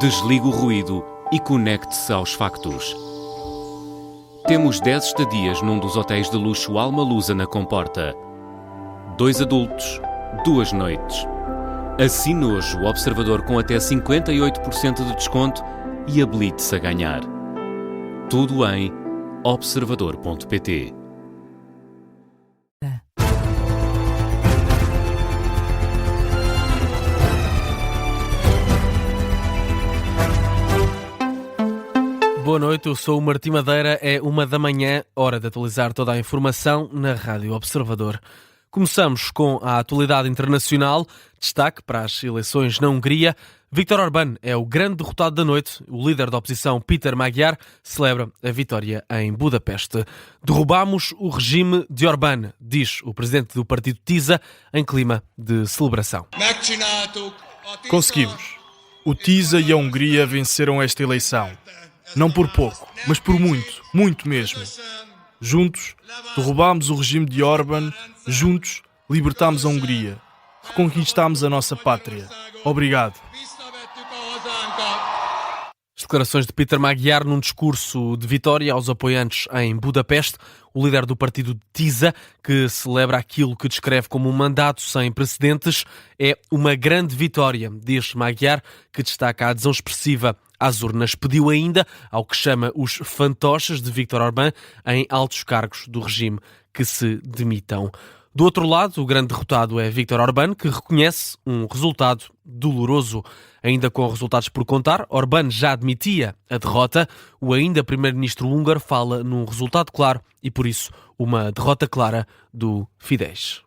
Desligue o ruído e conecte-se aos factos. Temos 10 estadias num dos hotéis de luxo Alma Lusa na Comporta. 2 adultos, 2 noites. Assine hoje o Observador com até 58% de desconto e habilite-se a ganhar. Tudo em observador.pt. Boa noite, eu sou o Martim Madeira, é 1 da manhã, hora de atualizar toda a informação na Rádio Observador. Começamos com a atualidade internacional, destaque para as eleições na Hungria. Viktor Orbán é o grande derrotado da noite. O líder da oposição, Péter Magyar, celebra a vitória em Budapeste. Derrubámos o regime de Orbán, diz o presidente do partido TISA, em clima de celebração. Conseguimos. O TISA e a Hungria venceram esta eleição. Não por pouco, mas por muito, muito mesmo. Juntos, derrubámos o regime de Orbán, juntos, libertámos a Hungria. Reconquistámos a nossa pátria. Obrigado. As declarações de Péter Magyar num discurso de vitória aos apoiantes em Budapeste. O líder do partido TISA, que celebra aquilo que descreve como um mandato sem precedentes, é uma grande vitória, diz Magyar, que destaca a adesão expressiva às urnas. Pediu ainda ao que chama os fantoches de Viktor Orbán em altos cargos do regime que se demitam. Do outro lado, o grande derrotado é Viktor Orbán, que reconhece um resultado doloroso. Ainda com resultados por contar, Orbán já admitia a derrota. O ainda primeiro-ministro húngaro fala num resultado claro e, por isso, uma derrota clara do Fidesz.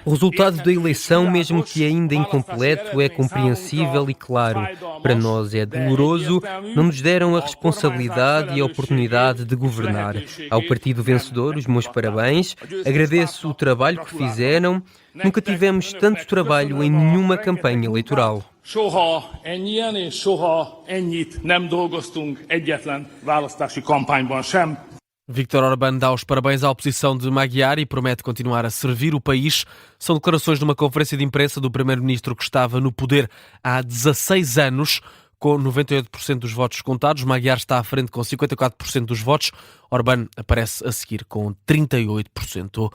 O resultado da eleição, mesmo que ainda incompleto, é compreensível e claro. Para nós é doloroso, não nos deram a responsabilidade e a oportunidade de governar. Ao partido vencedor, os meus parabéns. Agradeço o trabalho que fizeram. Nunca tivemos tanto trabalho em nenhuma campanha eleitoral. Soha ennyien és soha ennyit nem dolgoztunk egyetlen választási kampányban sem. Viktor Orbán dá os parabéns à oposição de Magyar e promete continuar a servir o país. São declarações de uma conferência de imprensa do primeiro-ministro que estava no poder há 16 anos. Com 98% dos votos contados, Magyar está à frente com 54% dos votos. Orbán aparece a seguir com 38%.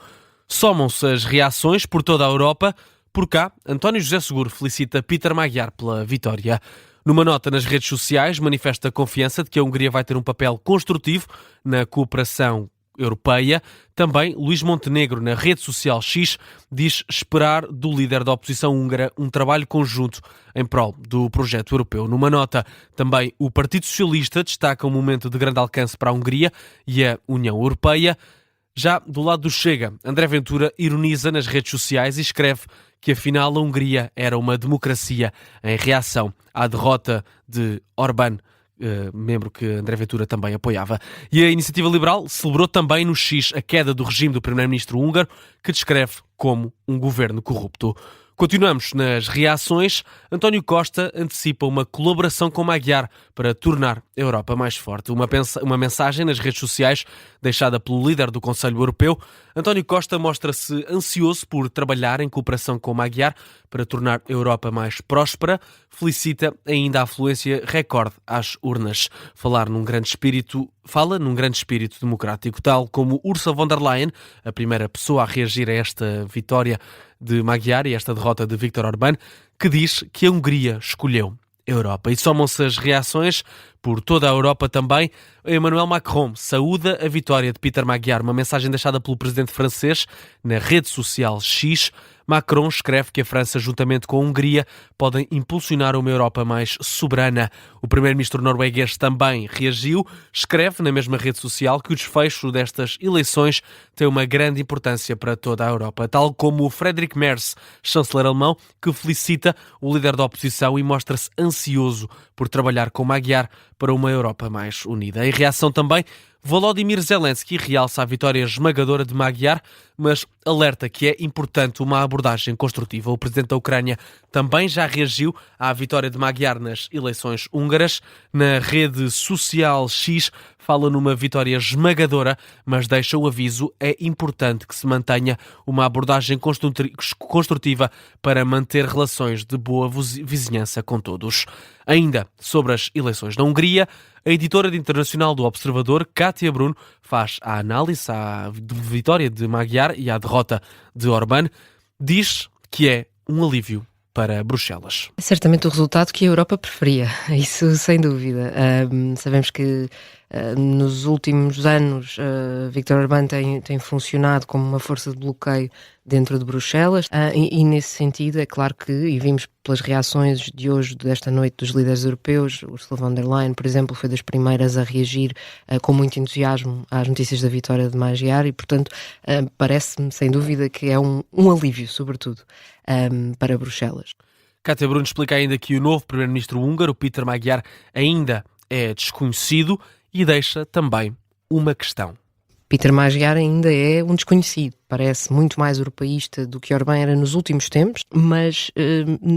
Somam-se as reações por toda a Europa. Por cá, António José Seguro felicita Péter Magyar pela vitória. Numa nota nas redes sociais, manifesta a confiança de que a Hungria vai ter um papel construtivo na cooperação europeia. Também Luís Montenegro, na rede social X, diz esperar do líder da oposição húngara um trabalho conjunto em prol do projeto europeu. Numa nota, também o Partido Socialista destaca um momento de grande alcance para a Hungria e a União Europeia. Já do lado do Chega, André Ventura ironiza nas redes sociais e escreve que afinal a Hungria era uma democracia em reação à derrota de Orbán, membro que André Ventura também apoiava. E a Iniciativa Liberal celebrou também no X a queda do regime do primeiro-ministro húngaro, que descreve como um governo corrupto. Continuamos nas reações. António Costa antecipa uma colaboração com Magyar para tornar a Europa mais forte. Uma mensagem nas redes sociais deixada pelo líder do Conselho Europeu. António Costa mostra-se ansioso por trabalhar em cooperação com Magyar para tornar a Europa mais próspera. Felicita ainda a afluência recorde às urnas. Fala num grande espírito democrático, tal como Ursula von der Leyen, a primeira pessoa a reagir a esta vitória de Magyar e esta derrota de Viktor Orbán, que diz que a Hungria escolheu a Europa. E somam-se as reações por toda a Europa também. Emmanuel Macron saúda a vitória de Péter Magyar, uma mensagem deixada pelo presidente francês na rede social X. Macron escreve que a França, juntamente com a Hungria, podem impulsionar uma Europa mais soberana. O primeiro-ministro norueguês também reagiu, escreve na mesma rede social que o desfecho destas eleições tem uma grande importância para toda a Europa, tal como o Friedrich Merz, chanceler alemão, que felicita o líder da oposição e mostra-se ansioso por trabalhar com Magyar para uma Europa mais unida. Em reação também, Volodymyr Zelensky realça a vitória esmagadora de Magyar, mas alerta que é importante uma abordagem construtiva. O presidente da Ucrânia também já reagiu à vitória de Magyar nas eleições húngaras. Na rede social X fala numa vitória esmagadora, mas deixa o aviso: é importante que se mantenha uma abordagem construtiva para manter relações de boa vizinhança com todos. Ainda sobre as eleições na Hungria, a editora internacional do Observador, Kátia Bruno, faz a análise à vitória de Magyar e à derrota de Orbán. Diz que é um alívio para Bruxelas. É certamente o resultado que a Europa preferia, isso sem dúvida. Sabemos que nos últimos anos Viktor Orbán tem funcionado como uma força de bloqueio dentro de Bruxelas e nesse sentido é claro que, e vimos pelas reações de hoje, desta noite, dos líderes europeus, Ursula von der Leyen, por exemplo, foi das primeiras a reagir com muito entusiasmo às notícias da vitória de Magyar e, portanto, parece-me sem dúvida que é um alívio, sobretudo, para Bruxelas. Kátia Bruno explica ainda que o novo primeiro-ministro húngaro, Péter Magyar, ainda é desconhecido e deixa também uma questão. Péter Magyar ainda é um desconhecido, parece muito mais europeísta do que Orbán era nos últimos tempos, mas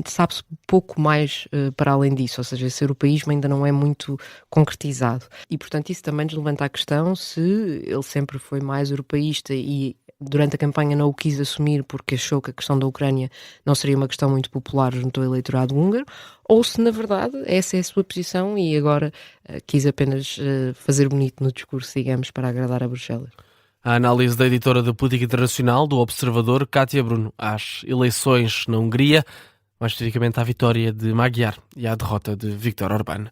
sabe-se pouco mais para além disso, ou seja, esse europeísmo ainda não é muito concretizado. E, portanto, isso também nos levanta a questão se ele sempre foi mais europeísta e durante a campanha não o quis assumir porque achou que a questão da Ucrânia não seria uma questão muito popular junto ao eleitorado húngaro, ou se na verdade essa é a sua posição e agora quis apenas fazer bonito no discurso, digamos, para agradar a Bruxelas. A análise da editora de política internacional do Observador, Kátia Bruno, às eleições na Hungria, mais especificamente à vitória de Magyar e à derrota de Viktor Orbán.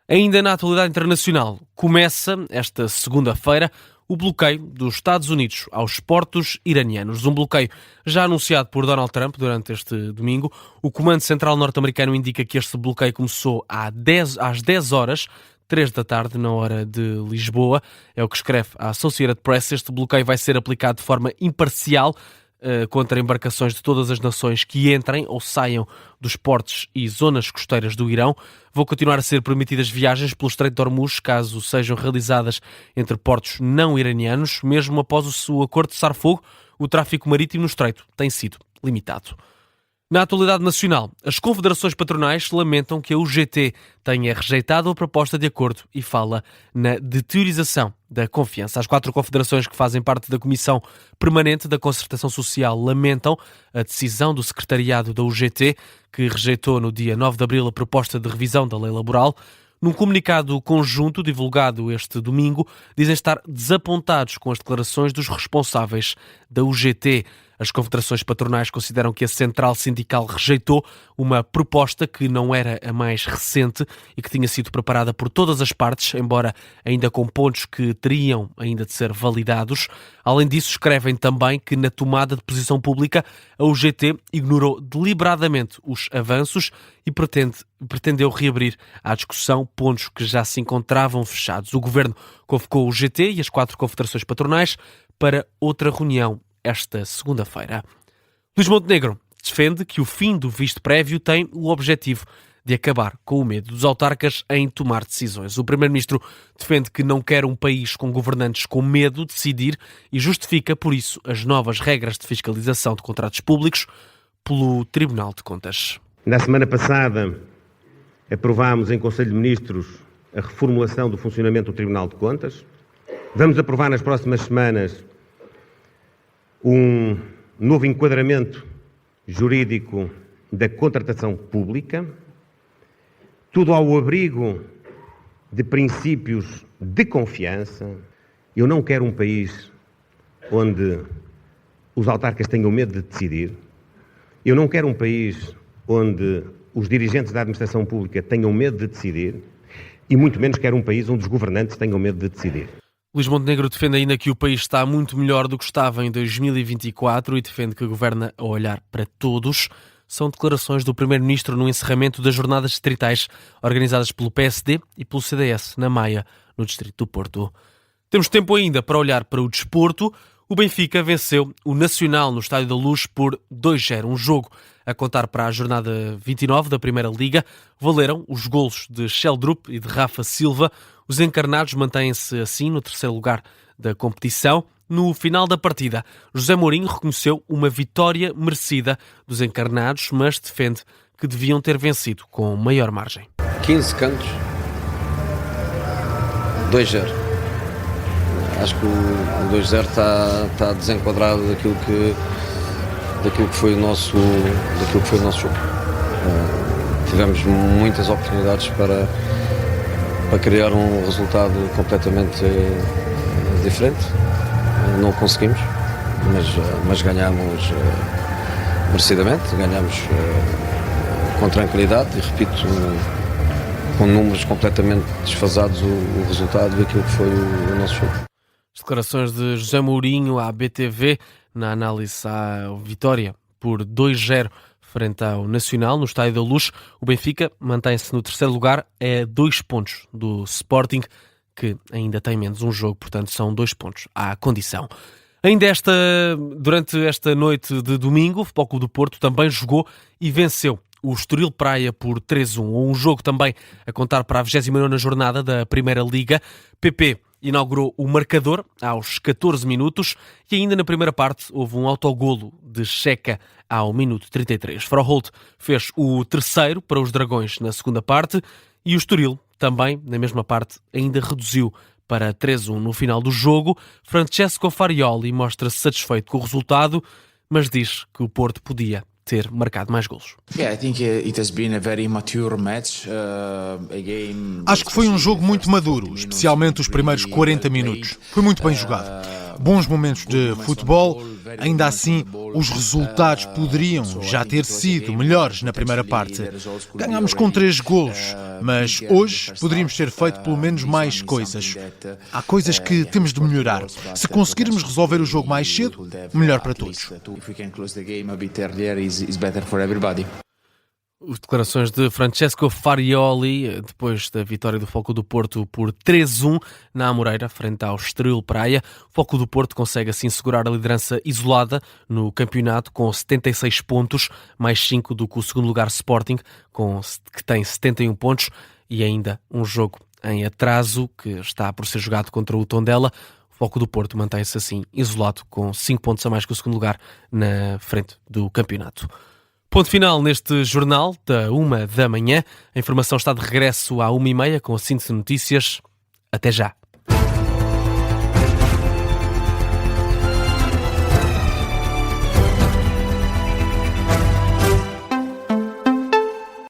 Ainda na atualidade internacional, começa esta segunda-feira o bloqueio dos Estados Unidos aos portos iranianos. Um bloqueio já anunciado por Donald Trump durante este domingo. O Comando Central norte-americano indica que este bloqueio começou às 10 horas, 3 da tarde, na hora de Lisboa. É o que escreve a Associated Press. Este bloqueio vai ser aplicado de forma imparcial contra embarcações de todas as nações que entrem ou saiam dos portos e zonas costeiras do Irão. Vão continuar a ser permitidas viagens pelo Estreito de Hormuz, caso sejam realizadas entre portos não iranianos. Mesmo após o acordo de cessar-fogo, o tráfico marítimo no Estreito tem sido limitado. Na atualidade nacional, as confederações patronais lamentam que a UGT tenha rejeitado a proposta de acordo e fala na deteriorização da confiança. As 4 confederações que fazem parte da Comissão Permanente da Concertação Social lamentam a decisão do secretariado da UGT, que rejeitou no dia 9 de abril a proposta de revisão da lei laboral. Num comunicado conjunto divulgado este domingo, dizem estar desapontados com as declarações dos responsáveis da UGT. As confederações patronais consideram que a central sindical rejeitou uma proposta que não era a mais recente e que tinha sido preparada por todas as partes, embora ainda com pontos que teriam ainda de ser validados. Além disso, escrevem também que na tomada de posição pública a UGT ignorou deliberadamente os avanços e pretendeu reabrir à discussão pontos que já se encontravam fechados. O Governo convocou o UGT e as 4 confederações patronais para outra reunião esta segunda-feira. Luís Montenegro defende que o fim do visto prévio tem o objetivo de acabar com o medo dos autarcas em tomar decisões. O Primeiro-Ministro defende que não quer um país com governantes com medo de decidir e justifica, por isso, as novas regras de fiscalização de contratos públicos pelo Tribunal de Contas. Na semana passada, aprovámos em Conselho de Ministros a reformulação do funcionamento do Tribunal de Contas. Vamos aprovar nas próximas semanas um novo enquadramento jurídico da contratação pública, tudo ao abrigo de princípios de confiança. Eu não quero um país onde os autarcas tenham medo de decidir. Eu não quero um país onde os dirigentes da administração pública tenham medo de decidir e muito menos quero um país onde os governantes tenham medo de decidir. Luís Montenegro defende ainda que o país está muito melhor do que estava em 2024 e defende que governa a olhar para todos. São declarações do Primeiro-Ministro no encerramento das jornadas distritais organizadas pelo PSD e pelo CDS na Maia, no distrito do Porto. Temos tempo ainda para olhar para o desporto. O Benfica venceu o Nacional no Estádio da Luz por 2-0. Um jogo a contar para a jornada 29 da Primeira Liga. Valeram os golos de Sheldrup e de Rafa Silva. Os encarnados mantêm-se assim no terceiro lugar da competição. No final da partida, José Mourinho reconheceu uma vitória merecida dos encarnados, mas defende que deviam ter vencido com maior margem. 15 cantos, 2-0. Acho que o 2-0 está desenquadrado daquilo que foi o nosso jogo. Tivemos muitas oportunidades para criar um resultado completamente diferente. Não conseguimos, mas ganhamos merecidamente, ganhamos com tranquilidade e, repito, com números completamente desfasados o resultado daquilo que foi o nosso jogo. As declarações de José Mourinho à BTV na análise à vitória por 2-0 frente ao Nacional no Estádio da Luz. O Benfica mantém-se no terceiro lugar, é 2 pontos do Sporting, que ainda tem menos um jogo, portanto são 2 pontos à condição. Ainda durante esta noite de domingo, o Futebol Clube do Porto também jogou e venceu o Estoril Praia por 3-1. Um jogo também a contar para a 29ª jornada da Primeira Liga. PP inaugurou o marcador aos 14 minutos e ainda na primeira parte houve um autogolo de Checa ao minuto 33. Froholt fez o terceiro para os Dragões na segunda parte e o Estoril também, na mesma parte, ainda reduziu para 3-1 no final do jogo. Francesco Farioli mostra-se satisfeito com o resultado, mas diz que o Porto podia ter marcado mais golos. Acho que foi um jogo muito maduro, especialmente os primeiros 40 minutos. Foi muito bem jogado. Bons momentos de futebol, ainda assim os resultados poderiam já ter sido melhores na primeira parte. Ganhámos com 3 golos, mas hoje poderíamos ter feito pelo menos mais coisas. Há coisas que temos de melhorar. Se conseguirmos resolver o jogo mais cedo, melhor para todos. As declarações de Francesco Farioli depois da vitória do Futebol Clube do Porto por 3-1 na Amoreira, frente ao Estoril Praia. O Futebol Clube do Porto consegue assim segurar a liderança isolada no campeonato com 76 pontos, mais 5 do que o segundo lugar Sporting, que tem 71 pontos e ainda um jogo em atraso que está por ser jogado contra o Tondela. O Futebol Clube do Porto mantém-se assim isolado com 5 pontos a mais que o segundo lugar na frente do campeonato. Ponto final neste jornal da 1 da manhã. A informação está de regresso à 1h30 com a síntese de notícias. Até já.